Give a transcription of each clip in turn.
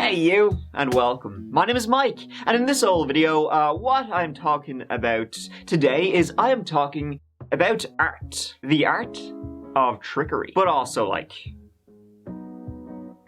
Hey you, and welcome. My name is Mike, and in this old video, what I'm talking about today is I am talking about art. The art of trickery, but also like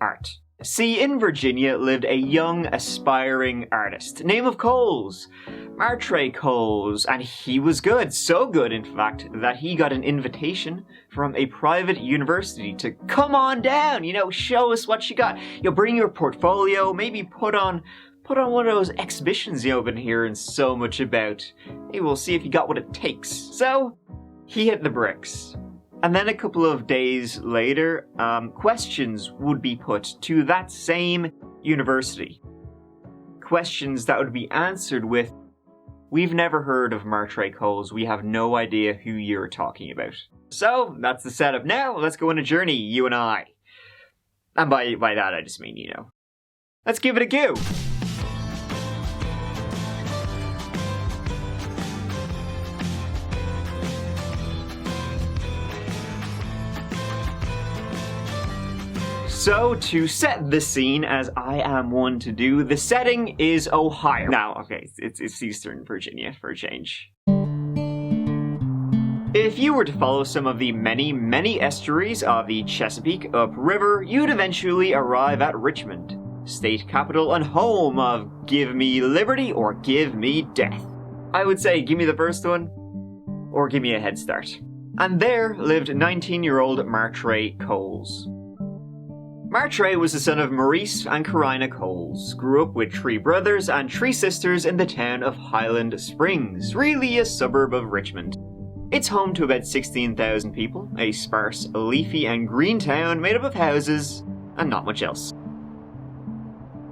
art. See, in Virginia lived a young, aspiring artist, name of Coles, Martray Coles, and he was good, so good in fact, that he got an invitation from a private university to come on down, show us what you got. Bring your portfolio, maybe put on one of those exhibitions you've been hearing so much about. Hey, we'll see if you got what it takes. So, he hit the bricks. And then a couple of days later, questions would be put to that same university. Questions that would be answered with, "We've never heard of Martray Coles, we have no idea who you're talking about." So, that's the setup. Now, let's go on a journey, you and I. And by that, I just mean, let's give it a go. So, to set the scene, as I am one to do, the setting is Ohio. Now, okay, it's Eastern Virginia for a change. If you were to follow some of the many estuaries of the Chesapeake upriver, you'd eventually arrive at Richmond, state capital and home of give me liberty or give me death. I would say give me the first one, or give me a head start. And there lived 19-year-old Martray Coles. Martray was the son of Maurice and Carina Coles, grew up with 3 brothers and 3 sisters in the town of Highland Springs, really a suburb of Richmond. It's home to about 16,000 people, a sparse, leafy and green town made up of houses and not much else.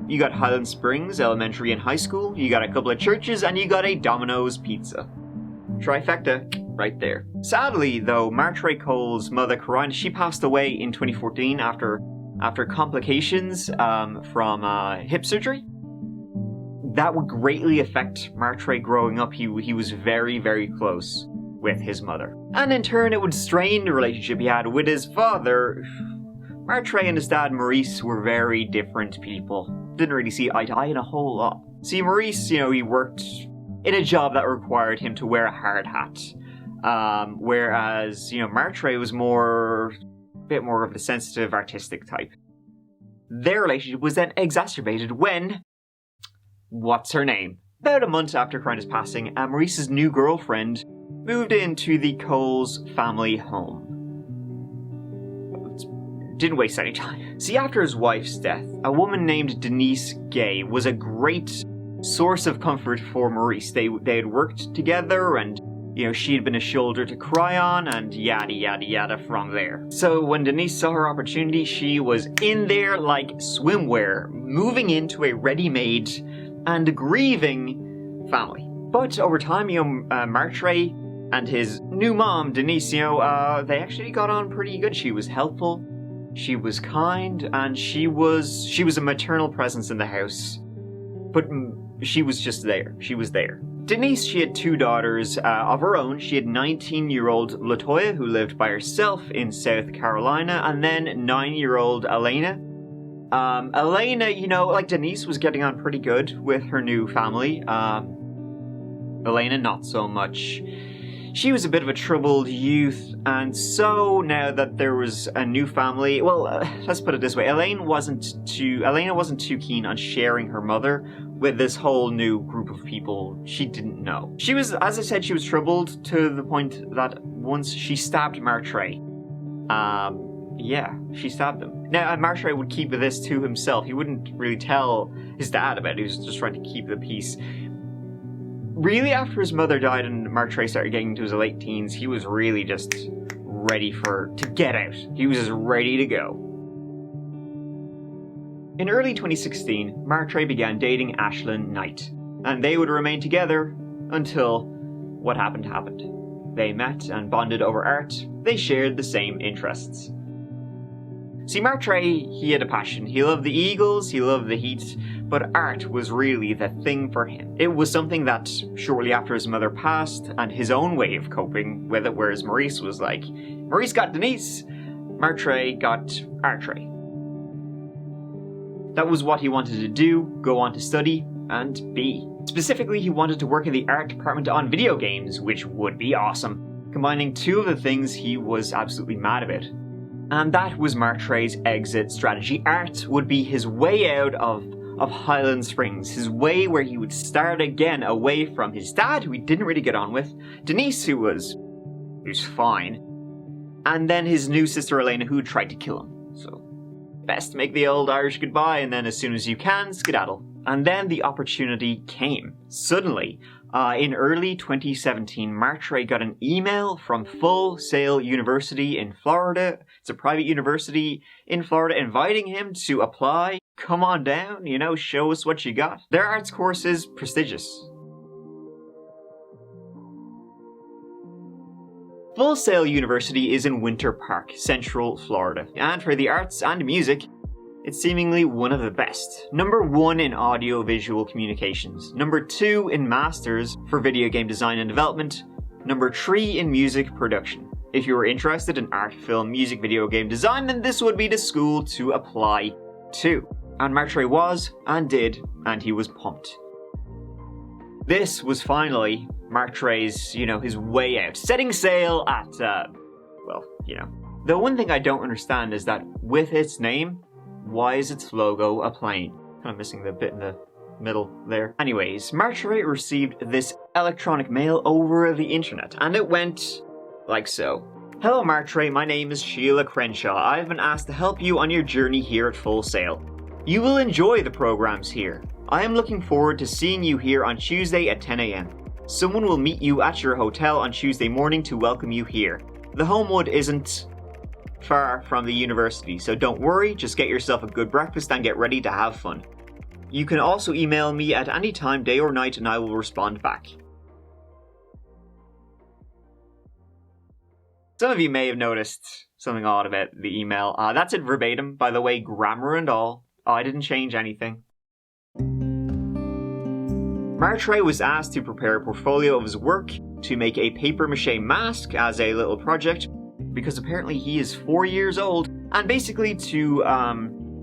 You got Highland Springs Elementary and High School, you got a couple of churches, and you got a Domino's Pizza. Trifecta, right there. Sadly, though, Martray Coles' mother Carina, she passed away in 2014 after complications from hip surgery. That would greatly affect Martray growing up. He was very, very close with his mother. And in turn, it would strain the relationship he had with his father. Martray and his dad, Maurice, were very different people. Didn't really see eye to eye in a whole lot. See, Maurice, he worked in a job that required him to wear a hard hat. Whereas, Martray was bit more of the sensitive, artistic type. Their relationship was then exacerbated when... what's her name? About a month after Carina's passing, Maurice's new girlfriend moved into the Coles family home. Didn't waste any time. See, after his wife's death, a woman named Denise Gay was a great source of comfort for Maurice. They had worked together and she had been a shoulder to cry on, and yada yada yada from there. So when Denise saw her opportunity, she was in there like swimwear, moving into a ready-made and grieving family. But over time, Martray and his new mom, Denise, they actually got on pretty good. She was helpful, she was kind, and she was a maternal presence in the house. But she was just there. She was there. Denise, she had 2 daughters of her own. She had 19-year-old Latoya, who lived by herself in South Carolina, and then 9-year-old Elena. Elena, like Denise, was getting on pretty good with her new family. Elena, not so much. She was a bit of a troubled youth, and so now that there was a new family, let's put it this way, Elena wasn't too keen on sharing her mother with this whole new group of people she didn't know. She was, as I said, she was troubled to the point that once she stabbed Martray. She stabbed him. Now, Martray would keep this to himself. He wouldn't really tell his dad about it. He was just trying to keep the peace. Really, after his mother died and Martray started getting into his late teens, he was really just ready to get out. He was just ready to go. In early 2016, Martray began dating Ashlyn Knight, and they would remain together until what happened happened. They met and bonded over art. They shared the same interests. See, Martray, he had a passion. He loved the Eagles, he loved the Heat, but art was really the thing for him. It was something that, shortly after his mother passed, and his own way of coping with it, whereas Maurice was like, Maurice got Denise, Martray got Artray. That was what he wanted to do, go on to study, and be. Specifically, he wanted to work in the art department on video games, which would be awesome, combining two of the things he was absolutely mad about. And that was Martray's exit strategy. Art would be his way out of Highland Springs, his way where he would start again away from his dad, who he didn't really get on with, Denise, who's fine, and then his new sister Elena, who tried to kill him. So, best make the old Irish goodbye, and then as soon as you can, skedaddle. And then the opportunity came. Suddenly, in early 2017, Martray got an email from Full Sail University in Florida. It's a private university in Florida, inviting him to apply. Come on down, show us what you got. Their arts course is prestigious. Full Sail University is in Winter Park, Central Florida, and for the arts and music, it's seemingly one of the best. Number 1 in audio-visual communications, number 2 in masters for video game design and development, number 3 in music production. If you were interested in art, film, music, video game design, then this would be the school to apply to. And Martray was, and did, and he was pumped. This was finally Martray's, his way out, setting sail at, The one thing I don't understand is that with its name, why is its logo a plane? Kind of missing the bit in the middle there. Anyways, Martray received this electronic mail over the internet, and it went like so. Hello Martray, my name is Sheila Crenshaw. I've been asked to help you on your journey here at Full Sail. You will enjoy the programs here. I am looking forward to seeing you here on Tuesday at 10 a.m. Someone will meet you at your hotel on Tuesday morning to welcome you here. The Homewood isn't far from the university, so don't worry, just get yourself a good breakfast and get ready to have fun. You can also email me at any time, day or night, and I will respond back. Some of you may have noticed something odd about the email. That's it verbatim, by the way, grammar and all. I didn't change anything. Martray was asked to prepare a portfolio of his work, to make a papier-mâché mask as a little project, because apparently he is 4 years old, and basically to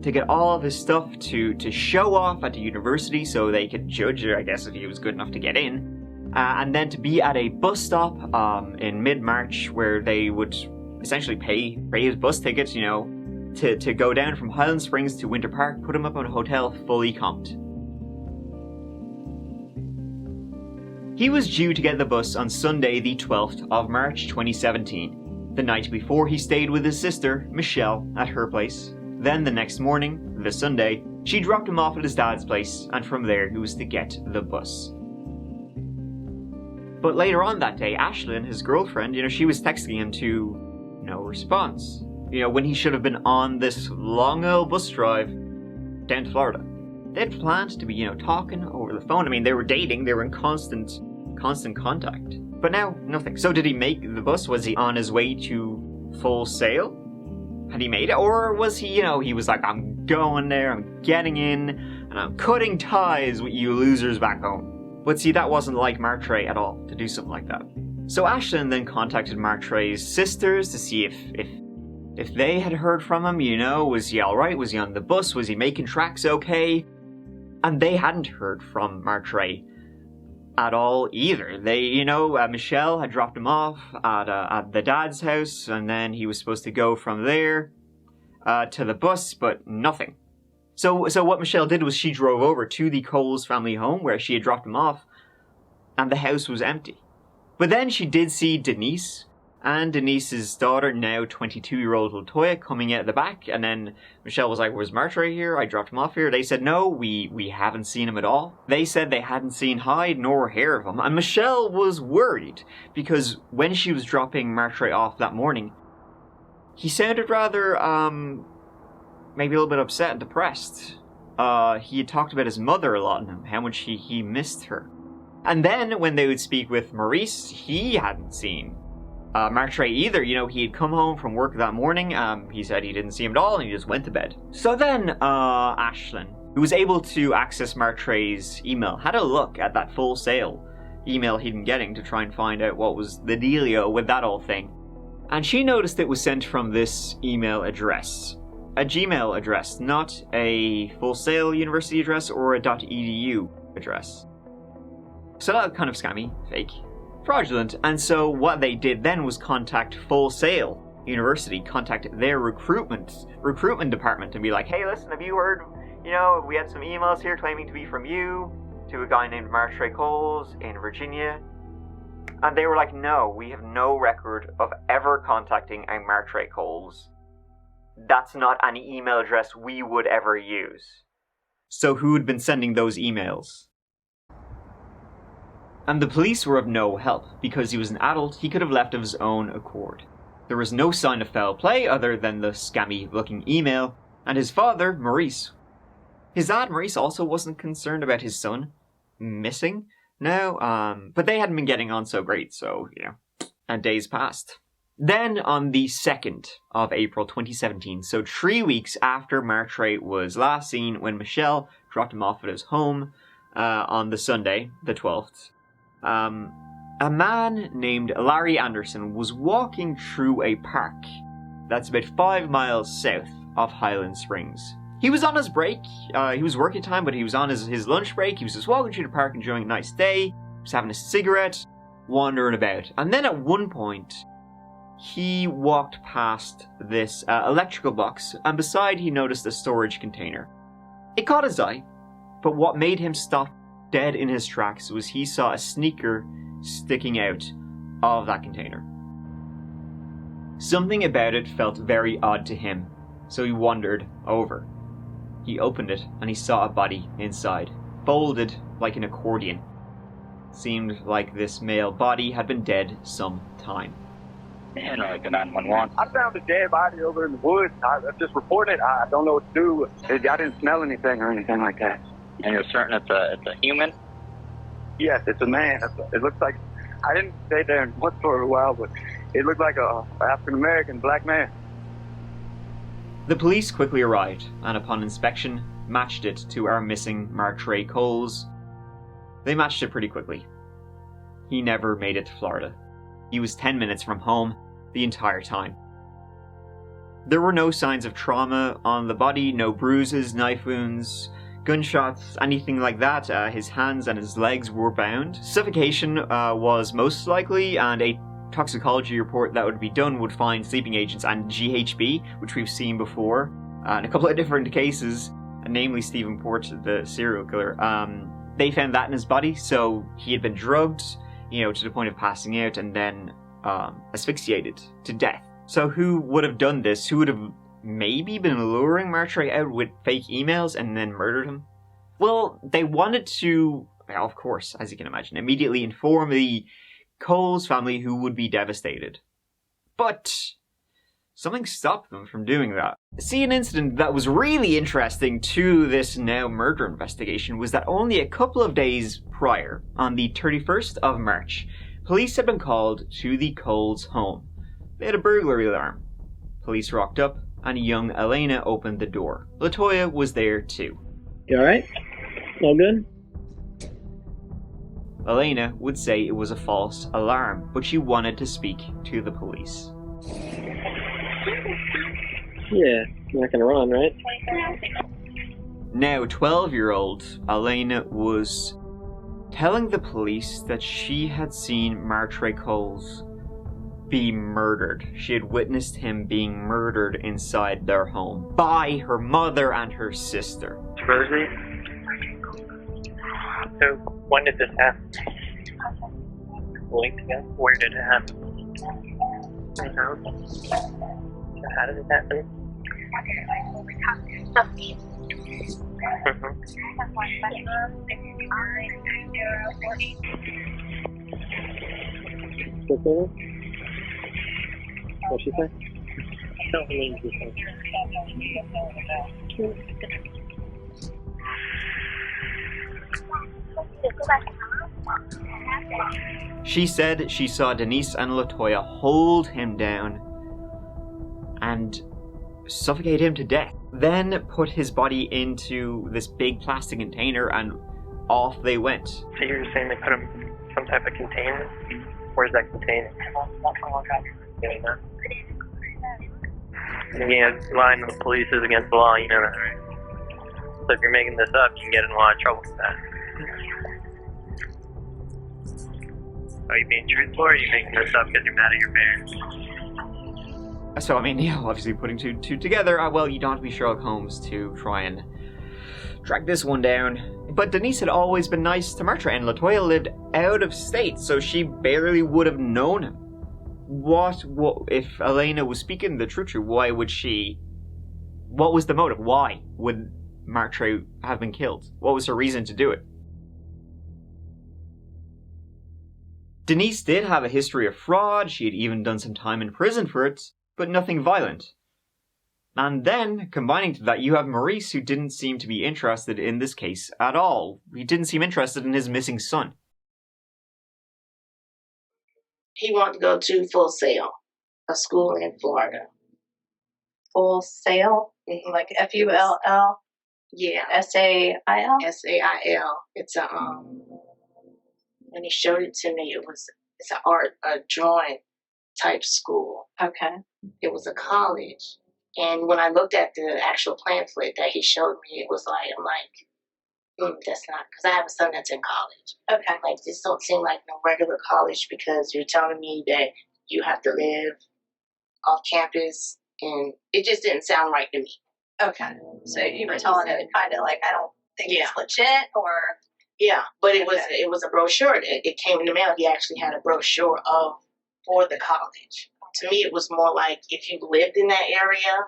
get all of his stuff to show off at the university so they could judge, I guess, if he was good enough to get in, and then to be at a bus stop in mid-March where they would essentially pay his bus tickets, to go down from Highland Springs to Winter Park, put him up in a hotel fully comped. He was due to get the bus on Sunday the 12th of March 2017. The night before, he stayed with his sister, Michelle, at her place. Then the next morning, the Sunday, she dropped him off at his dad's place, and from there he was to get the bus. But later on that day, Ashlyn, his girlfriend, she was texting him to no response. When he should have been on this long old bus drive down to Florida. They had planned to be, talking over the phone. I mean, they were dating, they were in constant contact. But now, nothing. So did he make the bus? Was he on his way to Full Sail? Had he made it? Or was he, he was like, I'm going there, I'm getting in, and I'm cutting ties with you losers back home. But see, that wasn't like Martray at all, to do something like that. So Ashlyn then contacted Martray's sisters to see if they had heard from him, was he alright? Was he on the bus? Was he making tracks okay? And they hadn't heard from Martray at all either. They, Michelle had dropped him off at the dad's house, and then he was supposed to go from there to the bus, but nothing. So what Michelle did was she drove over to the Coles family home where she had dropped him off, and the house was empty. But then she did see Denise, and Denise's daughter, now 22-year-old Latoya, coming out the back, and then Michelle was like, was Martray here? I dropped him off here. They said, no, we haven't seen him at all. They said they hadn't seen hide nor hair of him, and Michelle was worried, because when she was dropping Martray off that morning, he sounded rather, maybe a little bit upset and depressed. He had talked about his mother a lot and how much he missed her. And then, when they would speak with Maurice, he hadn't seen Martray either. He had come home from work that morning. He said he didn't see him at all, and he just went to bed. So then, Ashlyn, who was able to access Martray's email, had a look at that Full Sail email he'd been getting to try and find out what was the dealio with that whole thing. And she noticed it was sent from this email address. a Gmail address, not a Full Sail university address or a .edu address. So that was kind of scammy, fake, fraudulent. And so what they did then was contact Full Sail University, contact their recruitment department and be like, hey, listen, have you heard, we had some emails here claiming to be from you to a guy named Martray Coles in Virginia. And they were like, no, we have no record of ever contacting a Martray Coles. That's not an email address we would ever use. So who had been sending those emails? And the police were of no help. Because he was an adult, he could have left of his own accord. There was no sign of foul play other than the scammy-looking email, and his father, Maurice. His dad, Maurice, also wasn't concerned about his son missing. No, but they hadn't been getting on so great, so, and days passed. Then, on the 2nd of April 2017, so 3 weeks after Martray was last seen, when Michelle dropped him off at his home on the Sunday, the 12th, a man named Larry Anderson was walking through a park that's about 5 miles south of Highland Springs. He was on his break, he was working time, but he was on his lunch break. He was just walking through the park, enjoying a nice day. He was having a cigarette, wandering about. And then at one point, he walked past this electrical box, and beside he noticed a storage container. It caught his eye, but what made him stop dead in his tracks was he saw a sneaker sticking out of that container. Something about it felt very odd to him, so he wandered over. He opened it and he saw a body inside, folded like an accordion. Seemed like this male body had been dead some time. And like the 911. I found a dead body over in the woods. I just reported it. I don't know what to do. I didn't smell anything or anything like that. And you're certain it's a human? Yes, it's a man. It looks like, I didn't stay there and look for a while, but it looked like a African-American black man. The police quickly arrived, and upon inspection, matched it to our missing Martray Coles. They matched it pretty quickly. He never made it to Florida. He was 10 minutes from home the entire time. There were no signs of trauma on the body, no bruises, knife wounds, gunshots, anything like that. His hands and his legs were bound. Suffocation was most likely, and a toxicology report that would be done would find sleeping agents and GHB, which we've seen before in a couple of different cases, namely Stephen Port, the serial killer. They found that in his body, so he had been drugged, to the point of passing out, and then asphyxiated to death. So who would have done this? Who would have maybe been luring Martray out with fake emails and then murdered him? Well, they wanted to, of course, as you can imagine, immediately inform the Coles family, who would be devastated. But something stopped them from doing that. See, an incident that was really interesting to this now murder investigation was that only a couple of days prior, on the 31st of March, police had been called to the Coles home. They had a burglary alarm. Police rocked up, and young Elena opened the door. LaToya was there too. You alright? All good? Elena would say it was a false alarm, but she wanted to speak to the police. Yeah, you're not gonna run, right? Now, 12-year-old Elena was telling the police that she had seen Martray Coles be murdered. She had witnessed him being murdered inside their home by her mother and her sister. Rosie? So, when did this happen? A week ago? Where did it happen? In the house? So how did it happen? What'd she say? Don't believe you. She said she saw Denise and LaToya hold him down and suffocate him to death. Then put his body into this big plastic container and off they went. So you're saying they put him in some type of container? Where's that container? Lying to the police is against the law, you know that, right? So if you're making this up, you can get in a lot of trouble with that. Are you being truthful, or are you making this up because you're mad at your parents? So, I mean, obviously putting two together, well, you don't have to be Sherlock Holmes to try and track this one down. But Denise had always been nice to Martre, and LaToya lived out of state, so she barely would have known him. What if Elena was speaking the truth? Why would she? What was the motive? Why would Martre have been killed? What was her reason to do it? Denise did have a history of fraud. She had even done some time in prison for it, but nothing violent. And then, combining to that, you have Maurice, who didn't seem to be interested in this case at all. He didn't seem interested in his missing son. He wanted to go to Full Sail, a school in Florida. Full Sail? Mm-hmm. Like Full? Yeah. SAIL? SAIL. It's a when he showed it to me, it's a drawing type school. Okay. It was a college. And when I looked at the actual pamphlet that he showed me, it was like, I'm like, that's not, because I have a son that's in college. Okay. Like, this don't seem like no regular college, because you're telling me that you have to live off campus, and it just didn't sound right to me. Okay. So you were telling him kind of like, I don't think it's legit, or? Yeah, but it was a brochure. It came in the mail. He actually had a brochure for the college. To me, it was more like if you lived in that area,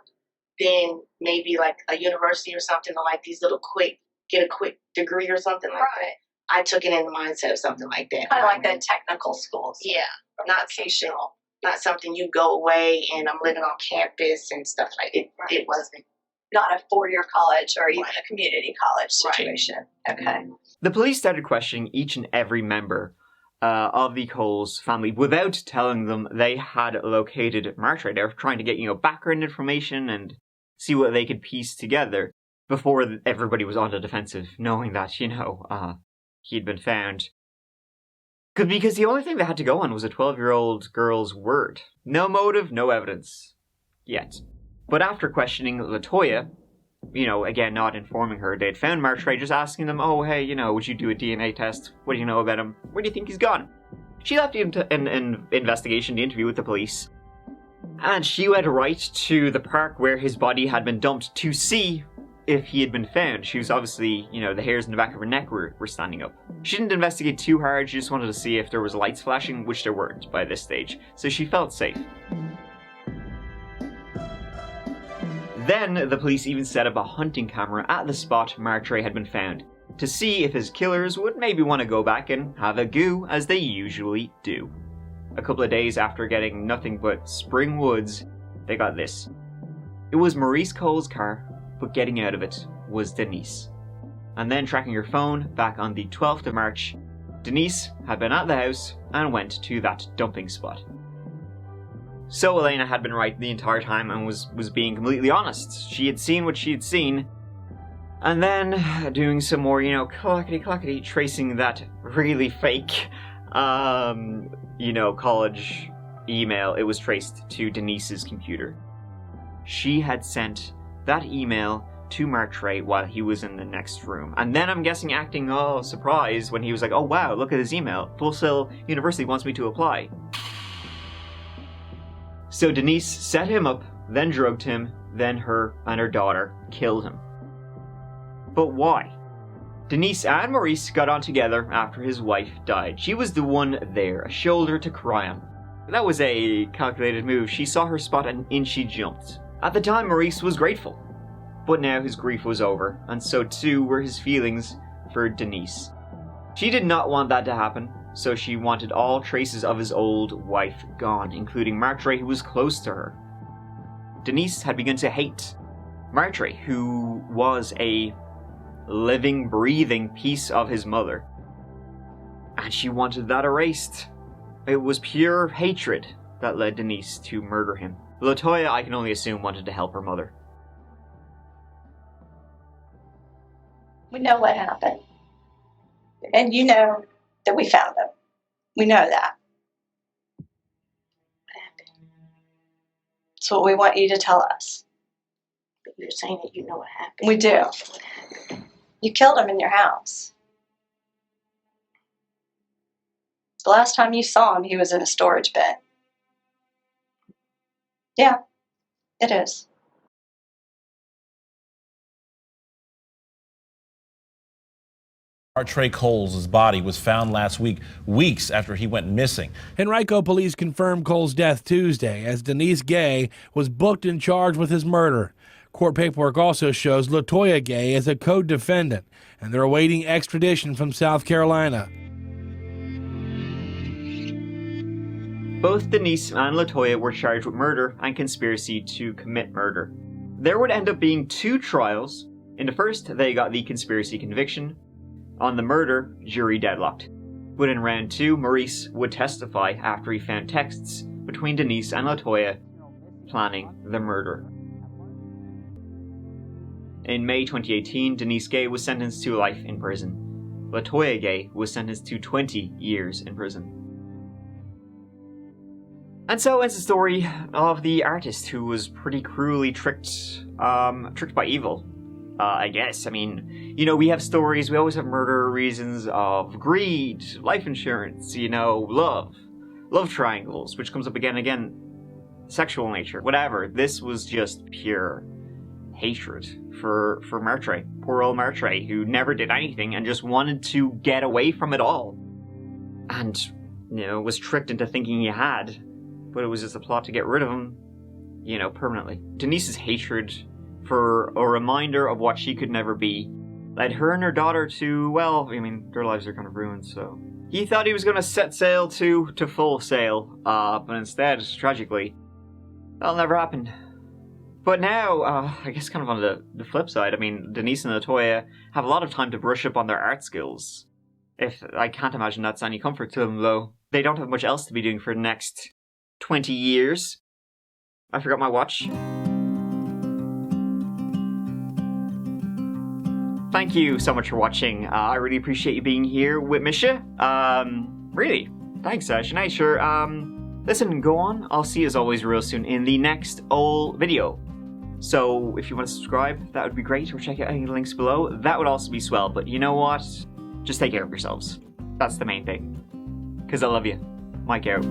then maybe like a university or something, or like these little get a quick degree or something like that. I took it in the mindset of something like that. Kind of like the technical schools. Yeah, not something you go away and I'm living on campus and stuff like it. Right. It wasn't. Not a four-year college or even a community college situation. Right. Okay. The police started questioning each and every member of the Coles family without telling them they had located Martre. They were trying to get, background information and see what they could piece together before everybody was on the defensive, knowing that, he'd been found. Because the only thing they had to go on was a 12-year-old girl's word. No motive, no evidence. Yet. But after questioning LaToya, again, not informing her, they'd found Martre, just asking them, oh, hey, would you do a DNA test? What do you know about him? Where do you think he's gone? She left an investigation, the interview with the police, and she went right to the park where his body had been dumped to see if he had been found. She was obviously, the hairs in the back of her neck were standing up. She didn't investigate too hard, she just wanted to see if there was lights flashing, which there weren't by this stage, so she felt safe. Then, the police even set up a hunting camera at the spot Martre had been found, to see if his killers would maybe want to go back and have a go, as they usually do. A couple of days after getting nothing but spring woods, they got this. It was Maurice Cole's car, but getting out of it was Denise. And then tracking her phone, back on the 12th of March, Denise had been at the house and went to that dumping spot. So Elena had been right the entire time and was being completely honest. She had seen what she had seen. And then, doing some more, clackety, tracing that really fake, college email, it was traced to Denise's computer. She had sent that email to Martre while he was in the next room. And then I'm guessing acting all surprised when he was like, oh wow, look at his email. Full Sail University wants me to apply. So Denise set him up, then drugged him, then her and her daughter killed him. But why? Denise and Maurice got on together after his wife died. She was the one there, a shoulder to cry on. That was a calculated move. She saw her spot and in she jumped. At the time, Maurice was grateful. But now his grief was over, and so too were his feelings for Denise. She did not want that to happen, so she wanted all traces of his old wife gone, including Martre, who was close to her. Denise had begun to hate Martre, who was a living, breathing piece of his mother. And she wanted that erased. It was pure hatred that led Denise to murder him. LaToya, I can only assume, wanted to help her mother. We know what happened. And you know that we found him. We know that. What happened? That's what we want you to tell us. But you're saying that you know what happened. We do. You killed him in your house. The last time you saw him, he was in a storage bin. Yeah, it is. Martray Coles' body was found last week, weeks after he went missing. Henrico police confirmed Cole's death Tuesday as Denise Gay was booked and charged with his murder. Court paperwork also shows LaToya Gay as a co-defendant, and they're awaiting extradition from South Carolina. Both Denise and LaToya were charged with murder and conspiracy to commit murder. There would end up being 2 trials. In the first, they got the conspiracy conviction. On the murder, jury deadlocked. But in round 2, Maurice would testify after he found texts between Denise and LaToya planning the murder. In May 2018, Denise Gay was sentenced to life in prison. LaToya Gay was sentenced to 20 years in prison. And so ends the story of the artist who was pretty cruelly tricked by evil. I guess. I mean, you know, we have stories, we always have murder reasons of greed, life insurance, you know, love triangles, which comes up again and again, sexual nature, whatever. This was just pure hatred for Martray. Poor old Martray, who never did anything and just wanted to get away from it all. And, you know, was tricked into thinking he had, but it was just a plot to get rid of him, you know, permanently. Denise's hatred for a reminder of what she could never be led her and her daughter to, well, I mean, their lives are kind of ruined, so. He thought he was going to set sail to full sail, but instead, tragically, that'll never happen. But now, I guess kind of on the flip side, I mean, Denise and LaToya have a lot of time to brush up on their art skills. I can't imagine that's any comfort to them, though. They don't have much else to be doing for the next 20 years. I forgot my watch. Thank you so much for watching. I really appreciate you being here with Misha. Really. Thanks, Sinead. Sure. Listen, go on. I'll see you as always real soon in the next video. So if you want to subscribe, that would be great. Or check out any links below. That would also be swell. But you know what? Just take care of yourselves. That's the main thing. Because I love you. Mike out.